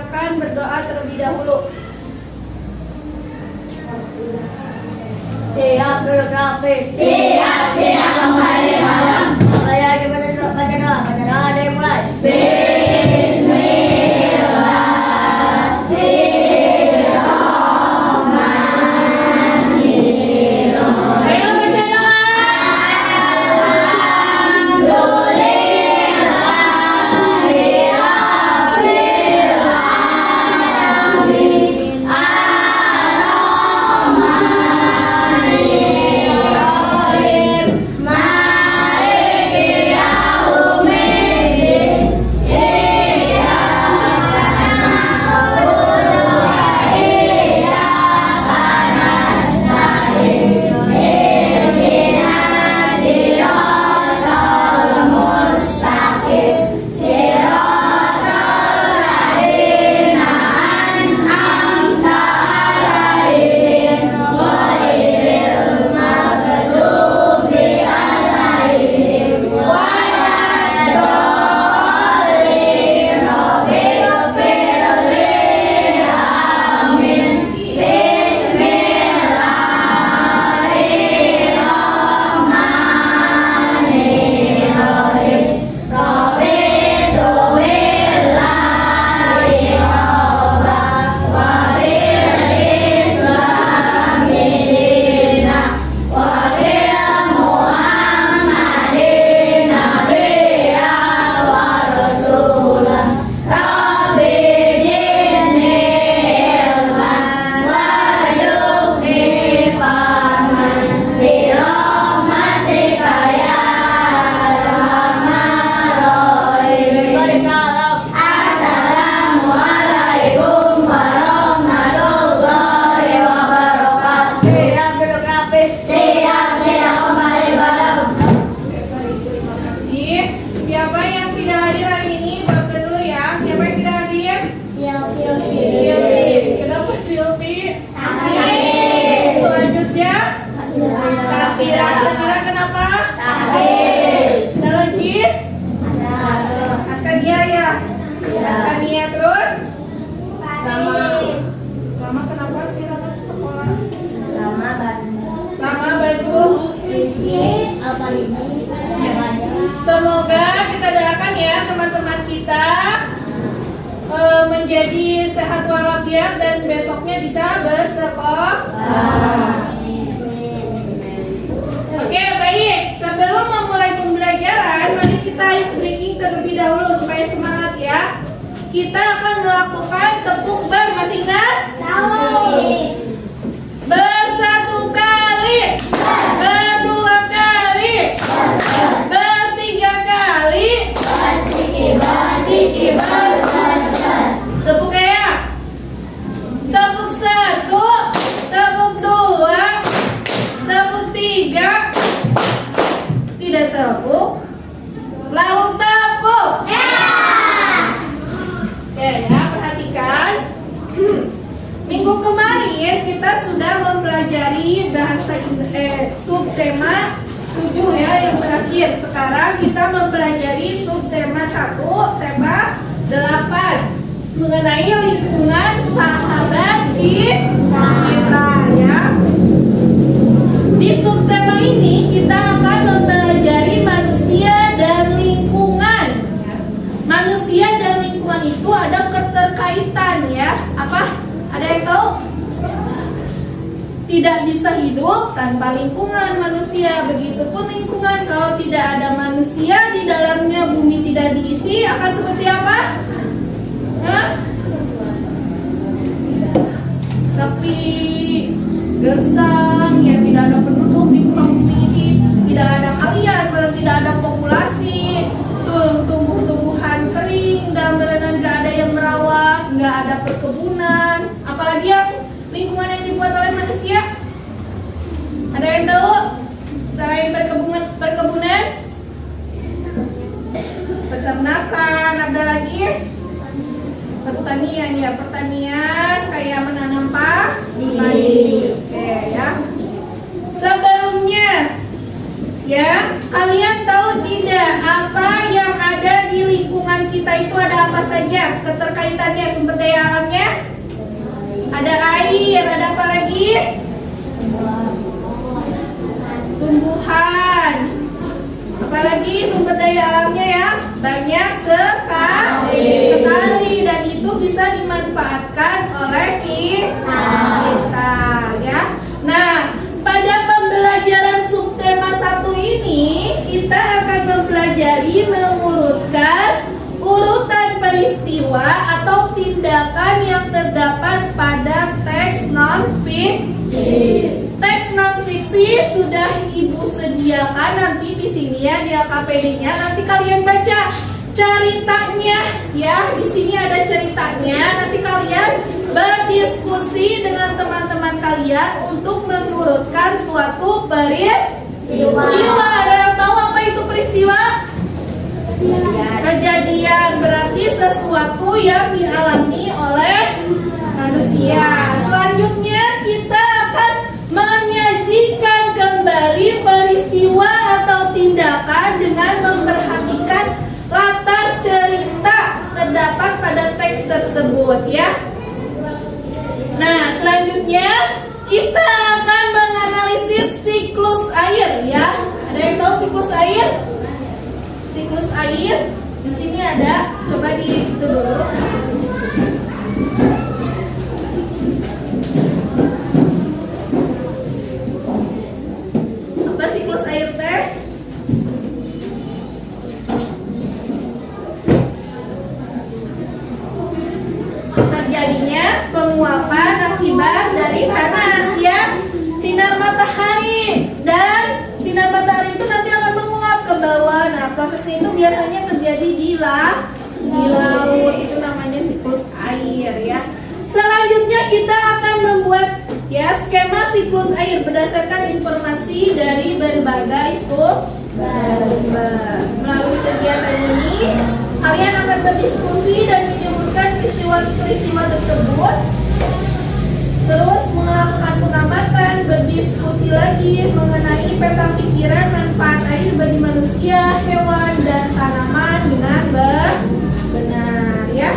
akan berdoa terlebih dahulu. Siap dulu grafik. Siap kembali malam. Saya kita baca doa. Baca doa dari mulai. Ayo baca doa. Siapa yang tidak hadir hari ini? Absen dulu ya. Siapa yang tidak hadir? Silvi. Kenapa Silvi? Sakit. Selanjutnya Safira. Safira kenapa? Sakit. Ada lagi? Askania ya. Askania terus? Lama kenapa sih lama sekolah? Lama Bandung. Semoga kita doakan ya teman-teman kita menjadi sehat walafiat dan besoknya bisa bersekolah. Oke, baik. Sebelum memulai pembelajaran, mari kita ice breaking terlebih dahulu supaya semangat ya. Kita akan melakukan tepuk bar, masih ingat? Bersatu kali, berdua kali, bertiga kali. Tepuk ya. Tepuk satu, tepuk dua, tepuk tiga. Tidak tepuk, lalu tepuk. Oke ya, perhatikan. Minggu kemarin kita sudah mempelajari bahasa subtema 7 ya yang terakhir. Sekarang kita mempelajari subtema 1, tema 8 mengenai lingkungan sahabat kita ya. Di subtema ini kita akan mempelajari manusia dan lingkungan. Manusia dan lingkungan itu ada keterkaitan ya. Apa? Ada yang tahu? Tidak bisa hidup tanpa lingkungan manusia. Begitupun lingkungan, kalau tidak ada manusia di dalamnya, bumi tidak diisi, akan seperti apa? Sepi, gersang, ya tidak ada penduduk di muka bumi ini, tidak ada kalian, tidak ada populasi, tumbuh-tumbuhan kering dan berenang, nggak ada yang merawat, nggak ada perkebunan. Apalagi yang lingkungan yang dibuat oleh manusia? Ada yang tahu? Selain perkebunan, peternakan, ada lagi pertanian ya, pertanian kayak menanam padi. Oke ya. Sebelumnya ya, kalian tahu tidak apa yang ada di lingkungan kita itu ada apa saja keterkaitannya, sumber daya ya di LKPD-nya. Nanti kalian baca ceritanya ya. Di sini ada ceritanya. Nanti kalian berdiskusi dengan teman-teman kalian untuk mengurutkan suatu peristiwa. Ada yang tahu apa itu peristiwa? Kejadian, berarti sesuatu yang dialami oleh manusia. Selanjutnya kita akan menyajikan kembali peristiwa atau tindakan dengan memperhatikan latar cerita terdapat pada teks tersebut ya. Nah, selanjutnya kita akan menganalisis siklus air ya. Ada yang tahu siklus air? Siklus air di sini ada, coba di itu dulu. Apa siklus air teh? Terjadinya penguapan akibat dari panas ya, sinar matahari, dan sinar matahari itu nanti akan menguap ke bawah. Nah, prosesnya itu biasanya terjadi di laut. Itu namanya siklus air ya. Selanjutnya kita akan membuat ya skema siklus air berdasarkan informasi dari berbagai sumber. Melalui kegiatan ini kalian akan berdiskusi dan menyebutkan peristiwa tersebut. Terus melakukan pengamatan, berdiskusi lagi mengenai peta pikiran manfaat air bagi manusia, hewan, dan tanaman dengan benar ya.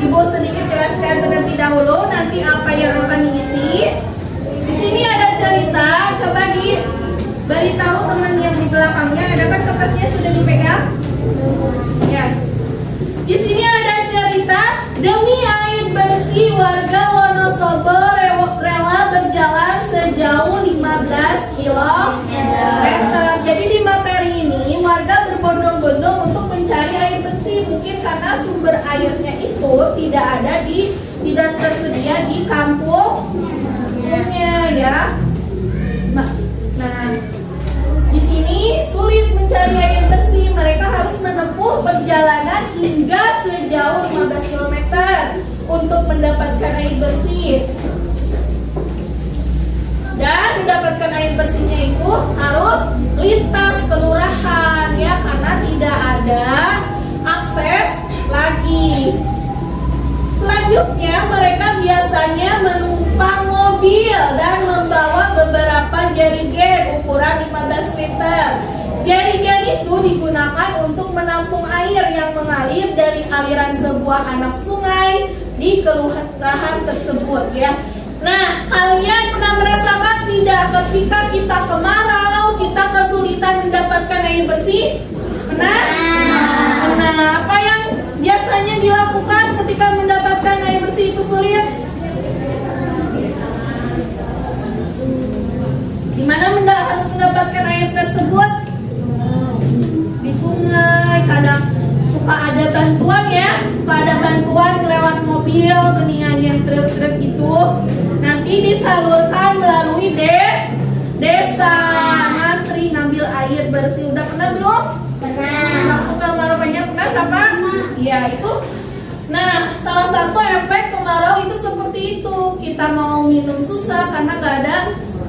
Ibu sedikit jelaskan terlebih dahulu nanti apa yang akan diisi. Di sini ada cerita, coba diberitahu teman yang di belakangnya. Ada kan kertasnya sudah dipegang? Ya. Di sini ada cerita, demi air bersih warga Wonosobo rela berjalan sejauh 15 km. Jadi di materi ini warga berbondong-bondong untuk mencari air bersih, mungkin karena sumber airnya itu tidak tersedia di kampungnya ya. Nah, di sini sulit mencari air bersih, mereka harus menempuh perjalanan hingga sejauh 15 km untuk mendapatkan air bersih. Dan mendapatkan air bersihnya itu harus lintas kelurahan ya, karena tidak ada akses lagi. Selanjutnya mereka biasanya menumpang mobil dan membawa beberapa jerigen ukuran 15 liter. Jerigen itu digunakan untuk menampung air yang mengalir dari aliran sebuah anak sungai di kelurahan tersebut ya. Nah, kalian pernah merasakan tidak ketika kita kemarau, kita kesulitan mendapatkan air bersih? Pernah? Nah, apa yang biasanya dilakukan ketika mendapatkan air bersih itu sulit? Di mana harus mendapatkan air tersebut? Di sungai. Kadang suka ada bantuan ya, suka ada bantuan lewat mobil beningan yang truk-truk itu. Nanti disalurkan melalui desa, ngantri ngambil air bersih. Udah pernah belum? Pernah. Waktu kemarau banyak pernah siapa? Iya itu. Nah, salah satu efek kemarau itu seperti itu. Kita mau minum susah karena gak ada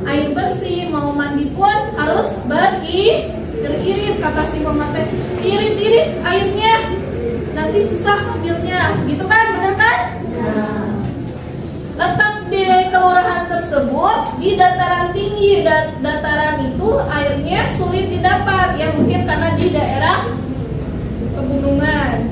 air bersih. Mau mandi pun harus beririt, kata si pematah. Irit-irit airnya, nanti susah ambilnya. Gitu kan, bener kan? Letak di kelurahan tersebut di dataran tinggi, dan dataran itu airnya sulit didapat ya, mungkin karena di daerah pegunungan.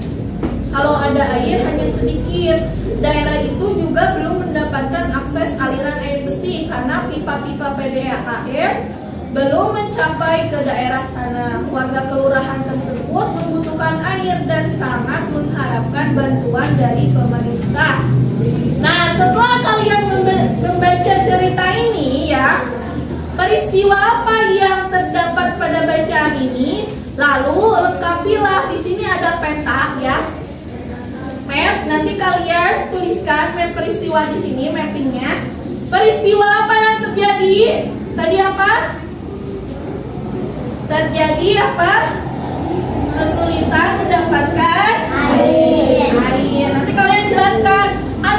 Kalau ada air hanya sedikit. Daerah itu juga belum mendapatkan akses aliran air bersih karena pipa-pipa PDAM belum mencapai ke daerah sana. Warga kelurahan tersebut membutuhkan air dan sangat mengharapkan bantuan dari pemerintah. Nah, setelah kalian membaca cerita ini ya, peristiwa apa yang terdapat pada bacaan ini, lalu lengkapilah. Di sini ada peta ya, map. Nanti kalian tuliskan map peristiwa di sini, mappingnya. Peristiwa apa yang terjadi? Tadi apa? Terjadi apa? Kesulitan mendapatkan air. Nanti kalian jelaskan.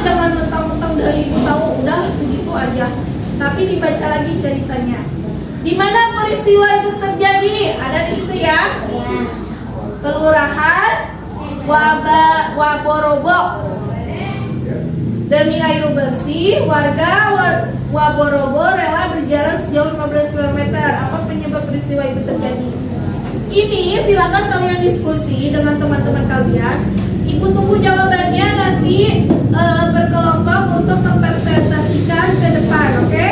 Jangan mentang-mentang dari ibu tahu udah segitu aja. Tapi dibaca lagi ceritanya. Di mana peristiwa itu terjadi? Ada di situ ya. Kelurahan Waborobo. Demi air bersih, warga Waborobo rela berjalan sejauh 15 km. Apa penyebab peristiwa itu terjadi? Ini silakan kalian diskusi dengan teman-teman kalian. Ibu tunggu jawabannya nanti berkelompok untuk mempresentasikan ke depan, oke?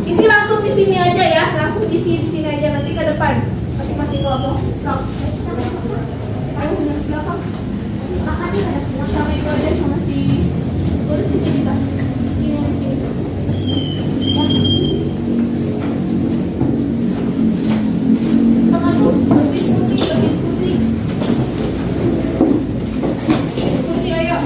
Isi langsung di sini aja ya, langsung isi di sini aja nanti ke depan. Masing-masing kelompok. Ayo belakang. Sama itu aja sama si tulis di sini kan. Di sini di sini. Tengah tuh berdiskusi. Diskusi ayo.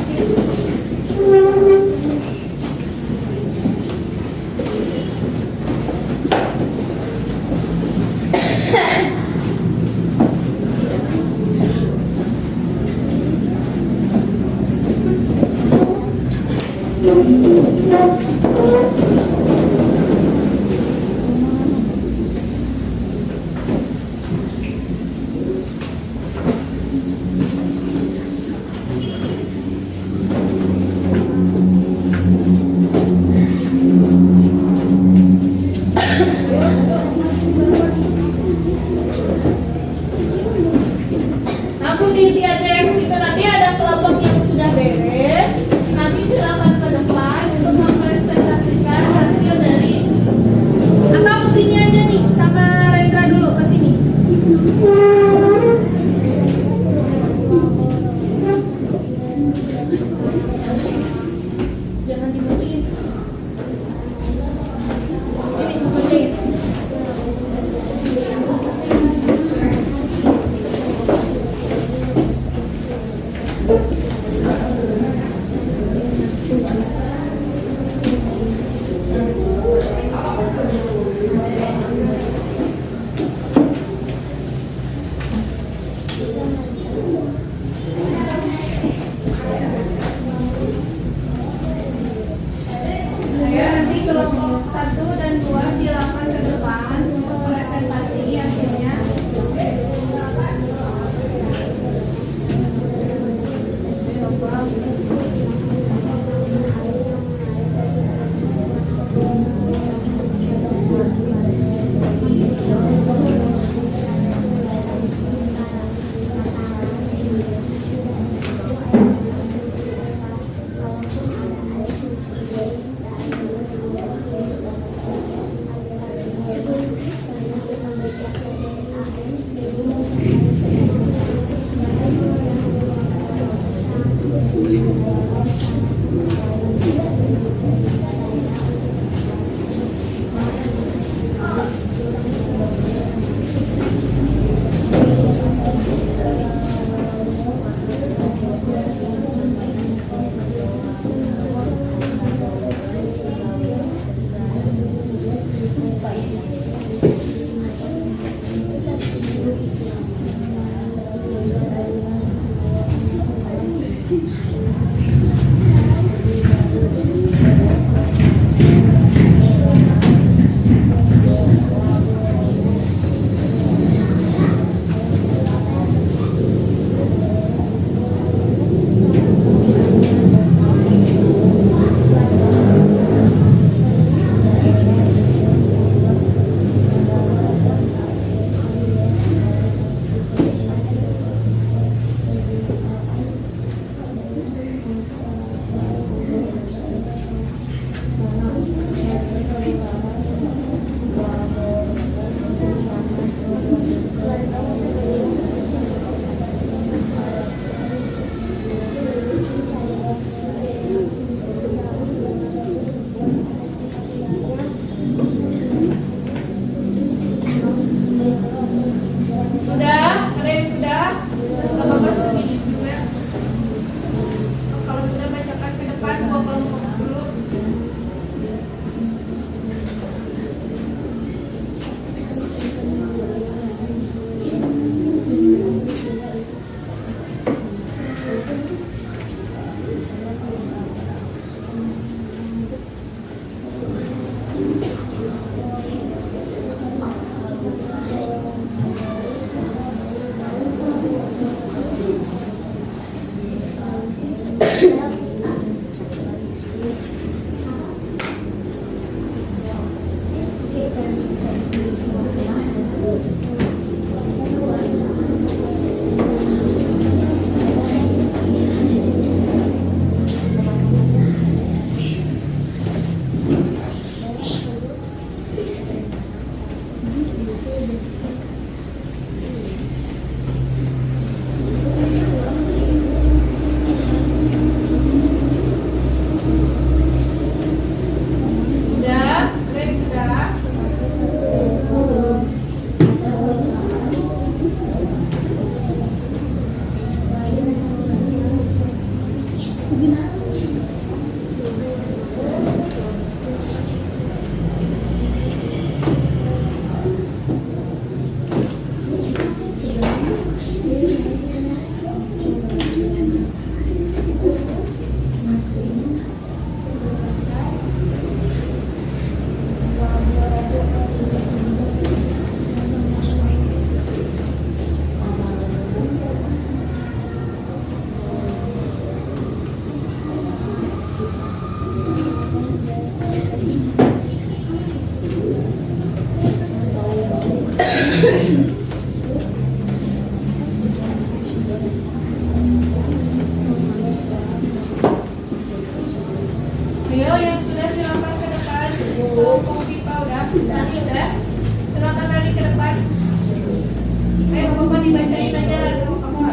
dibacain aja apa?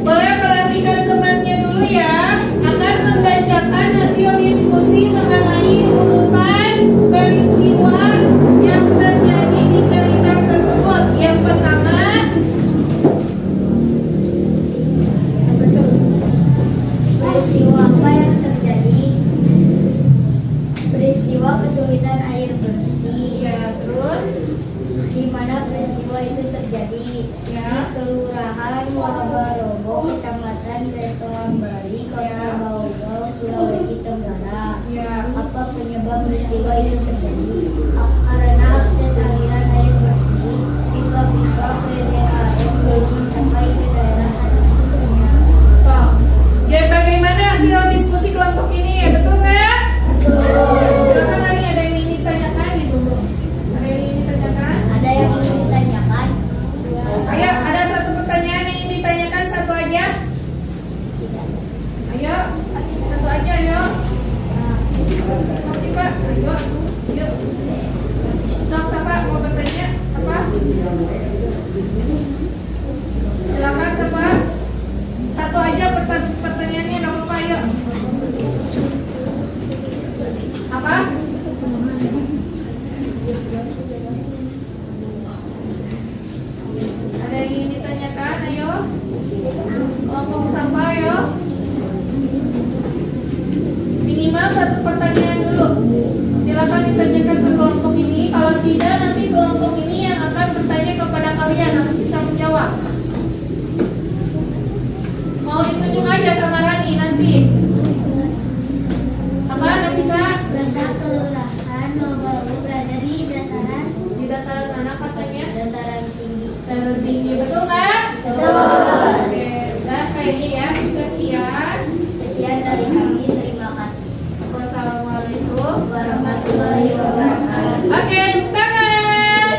Boleh perhatikan temannya dulu ya. Akan membacakan hasil diskusi mengenai urutan peristiwa yang terjadi di cerita tersebut. Yang pertama, Peristiwa apa yang terjadi? Peristiwa kesulitan air bersih. ya terus, Di mana peristiwa itu terjadi? Ya. Di Kelurahan Wabarobo, Kecamatan Betoang Bali, Kota Baugau, Sulawesi Tenggara. ya. Apa penyebab peristiwa itu terjadi? Karena akses aliran air bersih pipa-pipa PDAM belum mencapai ke daerah atasnya. So, jadi bagaimana hasil diskusi kelompok ini? Betul nggak? Silakan tadi ada yang ingin ditanyakan gitu. Ada yang ingin ditanyakan? Ada yang ingin ditanyakan? Ayo, ada satu pertanyaan yang ingin ditanyakan, satu aja. Ayo, satu aja, ayo. Sok Pak, ayo, yuk. Sok siapa mau bertanya apa? Silakan siapa? Satu aja pertanyaannya, nggak apa-apa, ayo. Apa? Ada yang ingin ditanyakan? Ayo. Kelompok sampah, ayo. Minimal satu pertanyaan dulu. Silakan ditanyakan ke kelompok ini. Kalau tidak, nanti kelompok ini yang akan bertanya kepada kalian, harus bisa menjawab. Mau ditunjuk aja sama Rani nanti. Apa? Anda bisa? Letak kelurahan Wabarobo berada di dataran Di dataran mana katanya? dataran tinggi. Dataran tinggi, betul nggak? Betul. Oke, udah kayak ini ya. Sekian. Sekian dari kami. Terima kasih. Wassalamualaikum. Warahmatullahi wabarakatuh. Oke, tepuk tangan.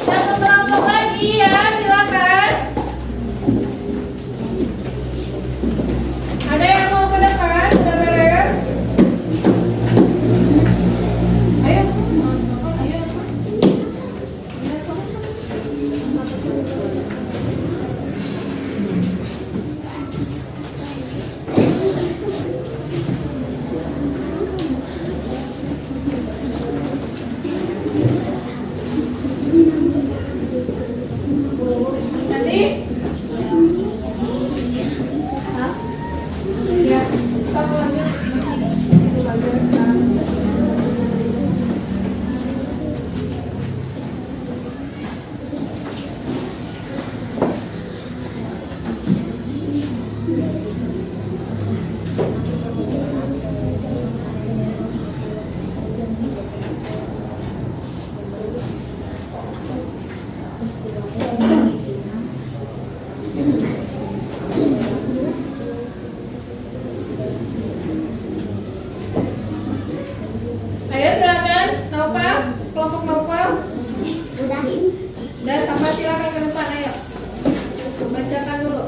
Satu kelompok lagi ya, silakan. Ada yang mau ke depan? Udah beres? Ayo. Ayo. Ayo, sok. Nanti? Hah? Ya, satu lanjut. Satu lanjut sekarang. Ayo silakan, Naufal, kelompok Naufal. Udah sama silakan ke depan, ayo. Bacakan dulu.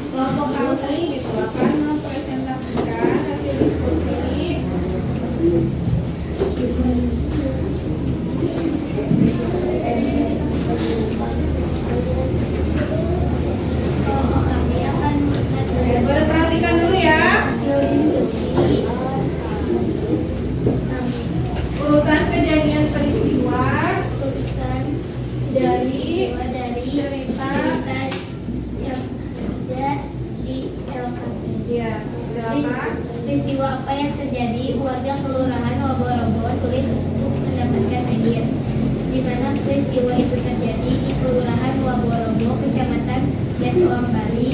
Kelompok kami silakan mempresentasikan hasil diskusi. Kelompok kami akan Boleh perhatikan dulu ya. hasil diskusi. Urutan kejadian peristiwa Tulisan dari cerita yang ada di LKP. ya, silakan. Peristiwa apa yang terjadi? Warga Kelurahan Wabarobo sulit untuk mendapatkan air. Di mana peristiwa itu terjadi? Di Kelurahan Wabarobo, Kecamatan Betoang Bali,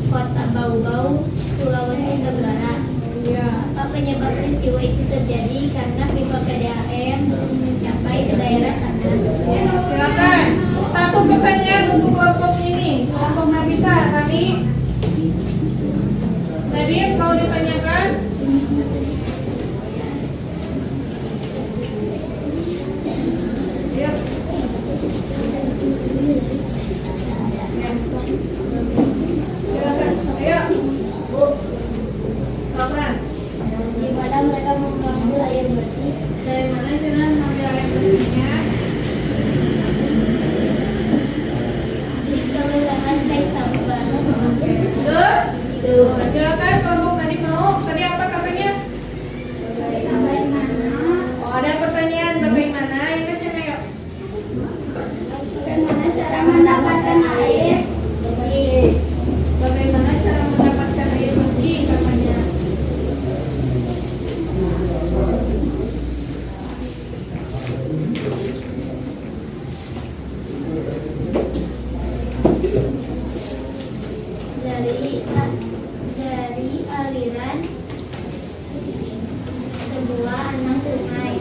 Kota Baugau, Sulawesi Tenggara. Ya. Apa penyebab peristiwa itu terjadi? Karena pipa PDAM belum mencapai ke daerah sana. Ya, silakan. Satu pertanyaan untuk kelompok ini. Kelompok Nabisa, tadi mau ditanyakan? Ya. Silakan kelompok tadi mau. Tadi apa katanya? Oh, ada pertanyaan bagaimana? Ini aja yuk. Bagaimana cara mendapatkan air? Bagaimana cara mendapatkan air bersih katanya? Dari aliran sebuah anak sungai.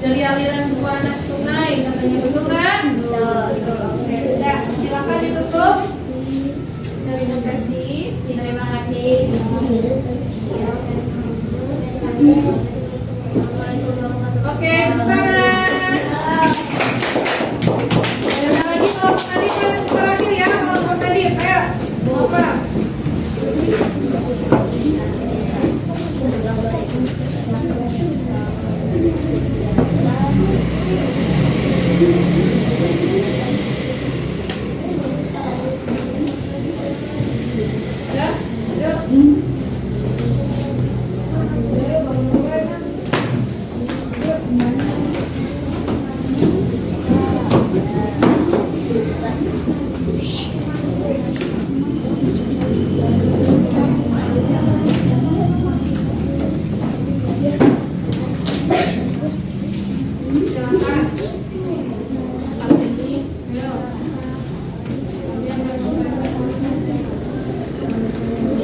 Dari aliran sebuah anak sungai katanya, betul kan? Betul. Oke, udah silakan ditutup. Terima kasih. Terima kasih. Oke, tangan. Ada lagi kelompok tadi masuk terakhir ya, kelompok tadi. Ayo, mau apa? Ya, yuk.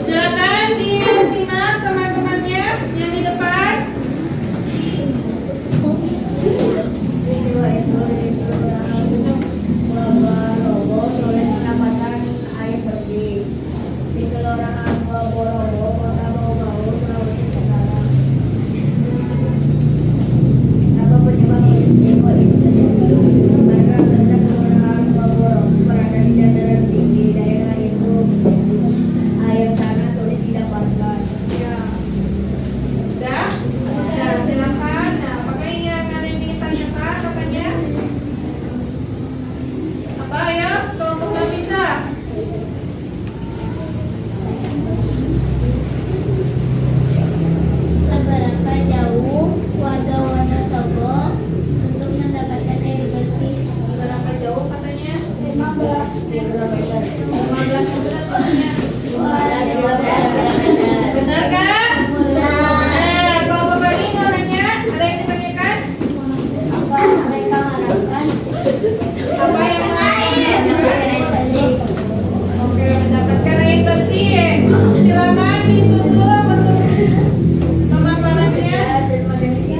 Silakan disimak teman-temannya yang di depan. Air bersih di Kelurahan Waborowo, Kota Bau-Bau, Sulawesi Tenggara. Apa penyebab kondisi terjadi? Karena letak Kelurahan Waborowo berada di dataran tinggi, daerah itu air tanah sulit didapatkan. Ya. Udah? Ya, silakan. Nah, apakah yang ada yang ditanyakan katanya? Apa ya? Kelompok tak bisa. Seberapa jauh warga Wonosobo untuk mendapatkan air bersih? Berapa jauh katanya? 15 kilometer. 15 meter katanya. 15 kilometer. Benar kan? Nah, kelompok tadi mau nanya, ada yang ditanyakan? Apa mereka harapkan? Apa yang Mendapatkan air bersih. Oke, mendapatkan air bersih. Silakan ditutup untuk teman-temannya. Terima kasih.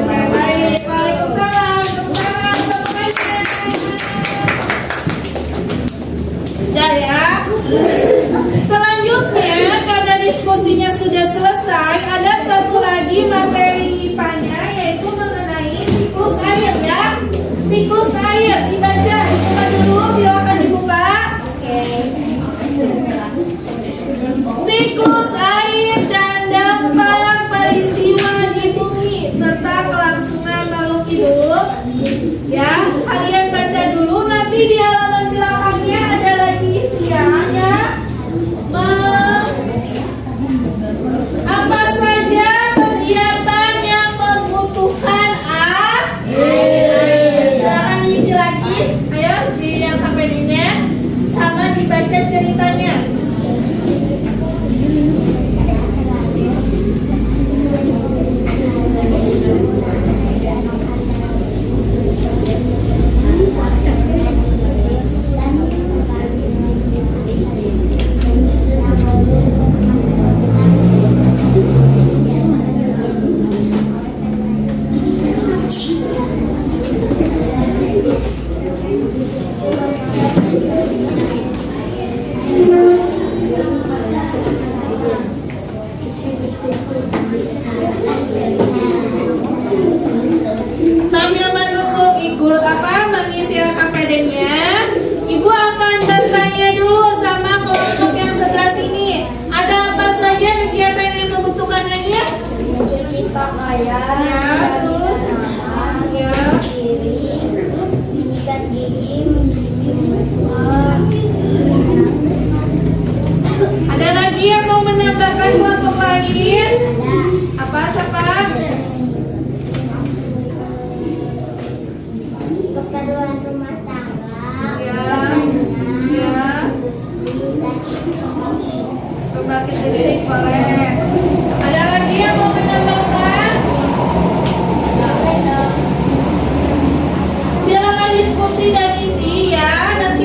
Baik, waalaikumsalam. Tepuk tangan semuanya. Udah ya. Selanjutnya, karena diskusinya sudah selesai, ada satu lagi materi IPA-nya, yaitu mengenai siklus air ya. Siklus air dibaca dulu, silakan dibuka. Siklus air dan dampak peristiwa di bumi serta kelangsungan makhluk hidup. Ya, kalian baca dulu, nanti di halaman belakangnya ada lagi isiannya.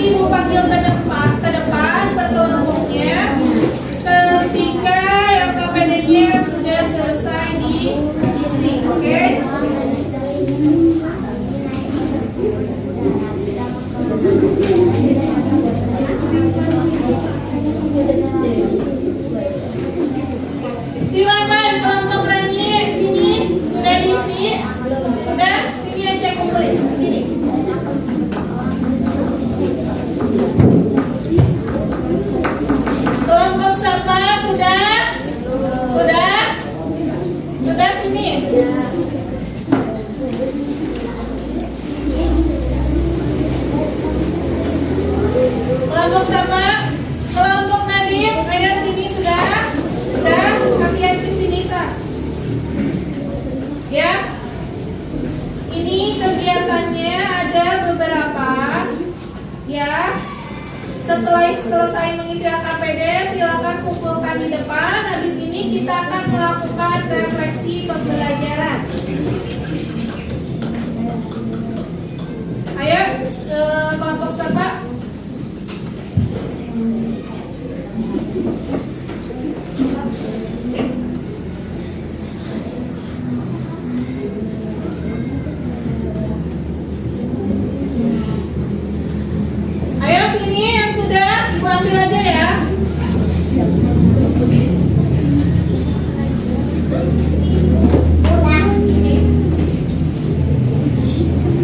Ibu panggil ke depan kelompoknya ketika yang KPD-nya sudah selesai diisi, oke? Silakan kelompok Rani, sini sudah diisi, sudah sini aja kumpulin sini. Kelompok Sapa sudah sini. Kelompok Sapa, kelompok Nadim, ayo sini sudah kalian ke sini Sa. Ya, ini kegiatannya ada beberapa, ya. Setelah selesai mengisi AKPD, silakan kumpulkan di depan. Habis ini kita akan melakukan refleksi pembelajaran. Ayo, kelompok Sapa. Ayo sini yang sudah Ibu ambil aja ya.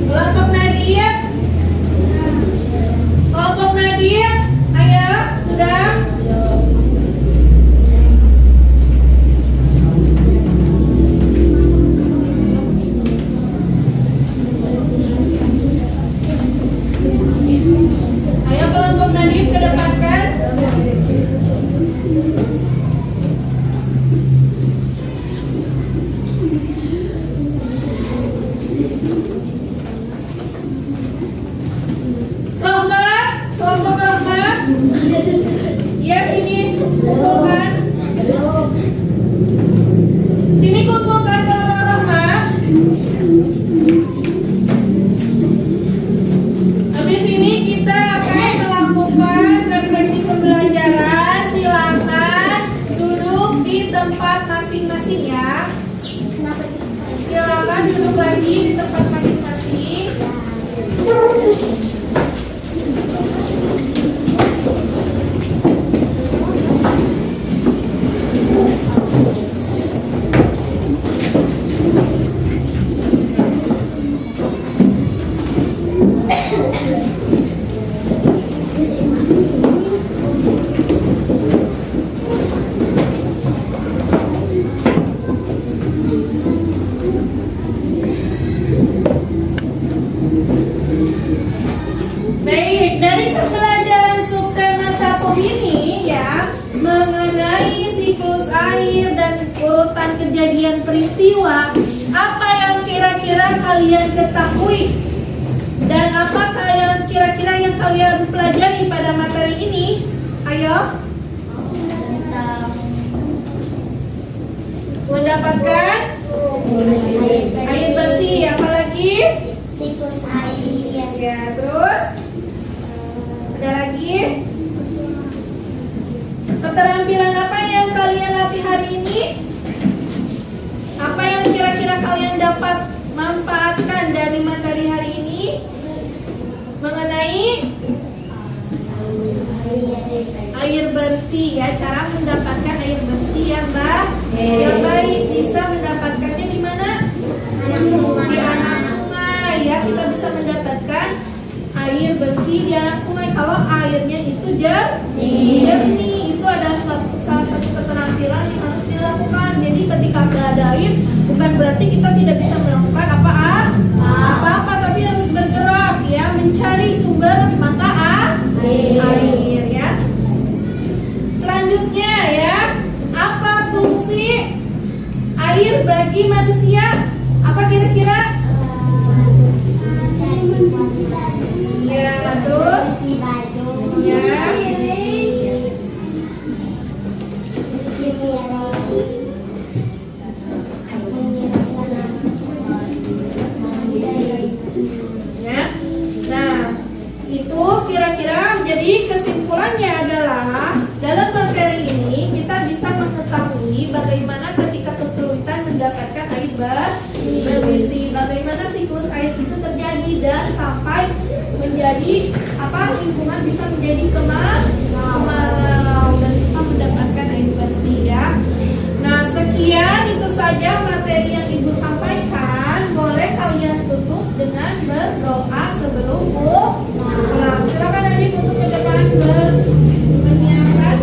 Kelompok Nadia, ayo sudah. Ayo kelompok Nadim ke depan kan. Kelompok Rahmat. Ya sini kumpulkan. Sini kumpulkan kelompok Rahmat. Habis ini kita akan melakukan refleksi pembelajaran. Silakan duduk di tempat masing-masing ya. Silakan duduk lagi di tempat masing-masing. Baik, dari pembelajaran subtema 1 ini ya, mengenai siklus air dan urutan kejadian peristiwa, apa yang kira-kira kalian ketahui? Dan apa yang kira-kira yang kalian pelajari pada materi ini? Ayo. Mendapatkan air bersih, apalagi? Siklus air. Ya, terus? Ada lagi? Keterampilan apa yang kalian latih hari ini? Apa yang kira-kira kalian dapat manfaatkan dari materi hari ini? Mengenai air bersih ya, cara mendapatkan air bersih ya Mbak. Yang baik bisa mendapatkannya di mana? Di anak sungai ya, kita bisa mendapatkan air bersih di anak sungai kalau airnya itu jernih. Itu adalah salah satu keterampilan yang harus dilakukan. Jadi ketika nggak ada air, bukan berarti kita tidak bisa melakukan apa-apa, tapi harus bergerak ya, mencari sumber mata air ya. Selanjutnya ya, apa fungsi air bagi manusia? Apa kira-kira? Ya, terus ya. Ya. Nah, itu kira-kira jadi kesimpulannya adalah dalam materi ini kita bisa mengetahui bagaimana ketika kesulitan mendapatkan air bersih, bagaimana siklus air itu terjadi dan sampai menjadi lingkungan bisa menjadi kemarau dan bisa mendapatkan air bersih ya. Nah, sekian itu saja materi yang Ibu sampaikan. Boleh kalian tutup dengan berdoa sebelum pulang. Silakan adik untuk ke depan menyiapkan.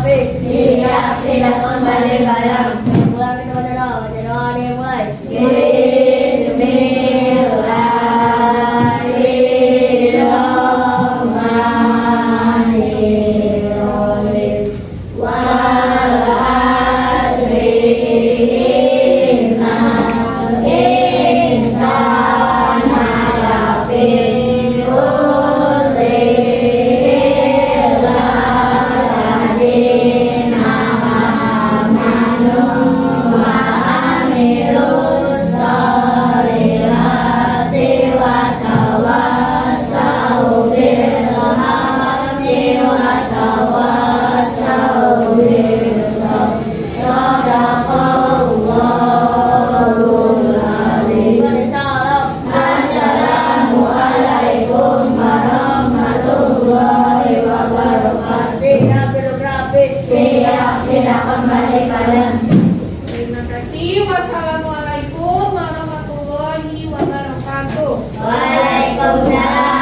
Siap, siap kembali bareng. Mulai kita berdoa, doa dimulai. Bismillahirrahmanirrahim. Wal asri innal insana lafi khusri illa alladziina amanu wa amilus sholihati wa tawassau bil haqqi wa tawassau bis sabr. Shadaqallahul azim. Assalamualaikum warahmatullahi wabarakatuh. Siap kembali bareng. Terima kasih. Wassalamualaikum warahmatullahi wabarakatuh. Waalaikumsalam.